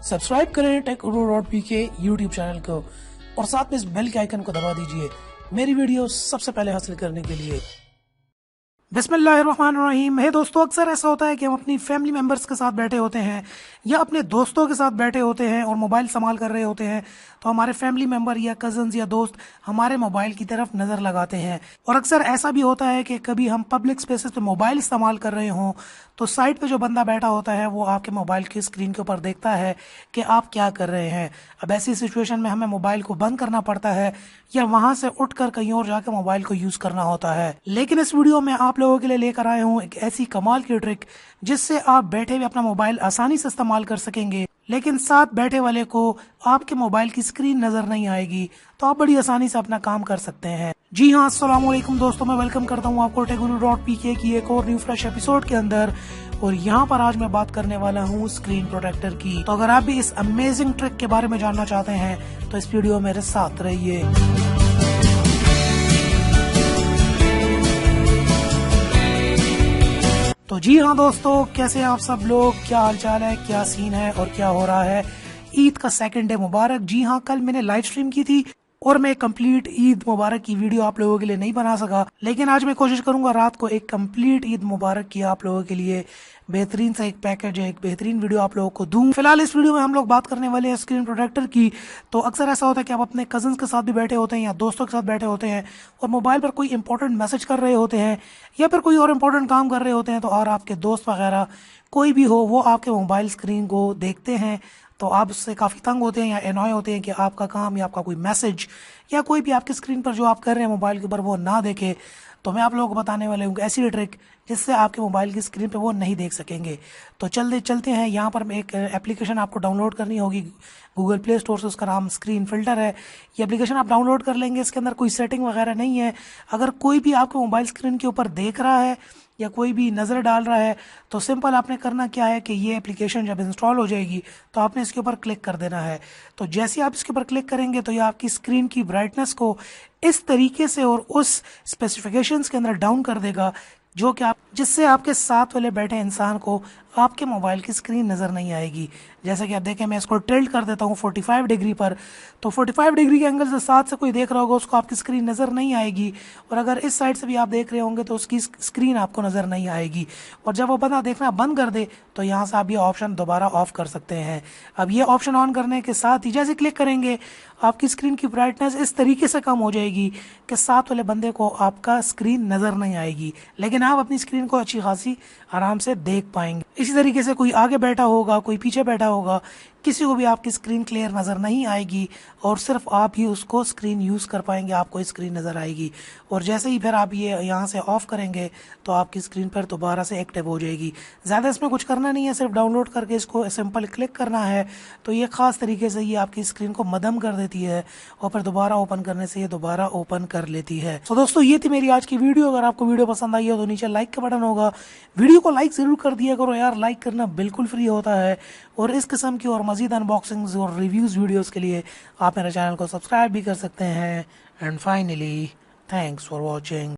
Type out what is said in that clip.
Subscribe करें टेक.pk YouTube channel को और साथ में इस बेल के आइकन को दबा दीजिए मेरी वीडियो सबसे पहले हासिल करने के लिए। बिस्मिल्लाहिर्रहमानिर्रहीम। हे दोस्तों, अक्सर ऐसा होता है कि हम अपनी फैमिली मेंबर्स के साथ बैठे होते हैं या अपने दोस्तों के साथ बैठे होते हैं और मोबाइल संभाल कर रहे होते हैं, तो हमारे फैमिली मेंबर या कजन्स या दोस्त हमारे मोबाइल की तरफ नज़र लगाते हैं। और अक्सर ऐसा भी होता है कि कभी हम पब्लिक स्पेसेस पे मोबाइल इस्तेमाल कर रहे हों तो साइड पे जो बंदा बैठा होता है वो आपके मोबाइल की स्क्रीन के ऊपर देखता है कि आप क्या कर रहे हैं। अब ऐसी सिचुएशन में हमें मोबाइल को बंद करना पड़ता है या वहां से उठकर कहीं और जाकर मोबाइल को यूज करना होता है। लेकिन इस वीडियो में आप लोगों के लिए लेकर आए हूँ एक ऐसी कमाल की ट्रिक जिससे आप बैठे हुए अपना मोबाइल आसानी से इस्तेमाल कर सकेंगे, लेकिन साथ बैठे वाले को आपके मोबाइल की स्क्रीन नजर नहीं आएगी, तो आप बड़ी आसानी से अपना काम कर सकते हैं। जी हाँ, अस्सलाम वालेकुम दोस्तों, मैं वेलकम करता हूँ आपको टेक.pk की एक और न्यू फ्रेश एपिसोड के अंदर। और यहाँ पर आज मैं बात करने वाला हूँ स्क्रीन प्रोटेक्टर की। तो अगर आप भी इस अमेजिंग ट्रिक के बारे में जानना चाहते हैं तो इस वीडियो मेरे साथ रहिए। तो जी हाँ दोस्तों, कैसे हैं आप सब लोग, क्या हालचाल है, क्या सीन है और क्या हो रहा है। ईद का सेकंड डे मुबारक। जी हाँ, कल मैंने लाइव स्ट्रीम की थी और मैं कंप्लीट ईद मुबारक की वीडियो आप लोगों के लिए नहीं बना सका, लेकिन आज मैं कोशिश करूंगा रात को एक कंप्लीट ईद मुबारक की आप लोगों के लिए बेहतरीन सा एक पैकेज है, एक बेहतरीन वीडियो आप लोगों को दूं। फिलहाल इस वीडियो में हम लोग बात करने वाले हैं स्क्रीन प्रोटेक्टर की। तो अक्सर ऐसा होता है कि आप अपने कजन्स के साथ भी बैठे होते हैं या दोस्तों के साथ बैठे होते हैं और मोबाइल पर कोई इंपॉर्टेंट मैसेज कर रहे होते हैं या फिर कोई और इम्पोर्टेंट काम कर रहे होते हैं, तो और आपके दोस्त वगैरह कोई भी हो वो आपके मोबाइल स्क्रीन को देखते हैं तो आप उससे काफ़ी तंग होते हैं या एनॉय होते हैं कि आपका काम या आपका कोई मैसेज या कोई भी आपकी स्क्रीन पर जो आप कर रहे हैं मोबाइल के ऊपर वो ना देखे। तो मैं आप लोगों को बताने वाले हूँ ऐसी ट्रिक जिससे आपके मोबाइल की स्क्रीन पे वो नहीं देख सकेंगे। तो चलते हैं, यहाँ पर एक एप्लीकेशन आपको डाउनलोड करनी होगी गूगल प्ले स्टोर से, उसका नाम स्क्रीन फिल्टर है। ये एप्लीकेशन आप डाउनलोड कर लेंगे, इसके अंदर कोई सेटिंग वगैरह नहीं है। अगर कोई भी आपके मोबाइल स्क्रीन के ऊपर देख रहा है या कोई भी नज़र डाल रहा है तो सिंपल आपने करना क्या है कि ये एप्लीकेशन जब इंस्टॉल हो जाएगी तो आपने इसके ऊपर क्लिक कर देना है। तो जैसे आप इसके ऊपर क्लिक करेंगे तो ये आपकी स्क्रीन की ब्राइटनेस को इस तरीके से और उस स्पेसिफिकेशंस के अंदर डाउन कर देगा जो कि आप जिससे आपके साथ वाले बैठे इंसान को आपके मोबाइल की स्क्रीन नज़र नहीं आएगी। जैसे कि आप देखें, मैं इसको टिल्ट कर देता हूँ 45 डिग्री पर, तो 45 डिग्री के एंगल से साथ से कोई देख रहा होगा उसको आपकी स्क्रीन नज़र नहीं आएगी, और अगर इस साइड से भी आप देख रहे होंगे तो उसकी स्क्रीन आपको नज़र नहीं आएगी। और जब वो बंदा देखना बंद कर दे तो यहाँ से आप ये ऑप्शन दोबारा ऑफ कर सकते हैं। अब ये ऑप्शन ऑन करने के साथ ही जैसे क्लिक करेंगे आपकी स्क्रीन की ब्राइटनेस इस तरीके से कम हो जाएगी कि साथ वाले बंदे को आपका स्क्रीन नज़र नहीं आएगी, लेकिन आप अपनी स्क्रीन को अच्छी खासी आराम से देख पाएंगे। इसी तरीके से कोई आगे बैठा होगा, कोई पीछे बैठा होगा, किसी को भी आपकी स्क्रीन क्लियर नज़र नहीं आएगी और सिर्फ आप ही उसको स्क्रीन यूज़ कर पाएंगे, आपको स्क्रीन नज़र आएगी। और जैसे ही फिर आप ये यहाँ से ऑफ करेंगे तो आपकी स्क्रीन पर दोबारा से एक्टिव हो जाएगी। ज़्यादा इसमें कुछ करना नहीं है, सिर्फ डाउनलोड करके इसको सिंपल क्लिक करना है तो ये ख़ास तरीके से ये आपकी स्क्रीन को मदम कर देती है और फिर दोबारा ओपन करने से ये दोबारा ओपन कर लेती है। तो दोस्तों, ये थी मेरी आज की वीडियो। अगर आपको वीडियो पसंद आई हो तो नीचे लाइक का बटन होगा, वीडियो को लाइक ज़रूर कर दिया करो यार, लाइक करना बिल्कुल फ्री होता है। और इस किस्म की और मज़ीद अनबॉक्सिंग्स और रिव्यूज़ वीडियोज़ के लिए आप मेरे चैनल को सब्सक्राइब भी कर सकते हैं। And finally, thanks for watching.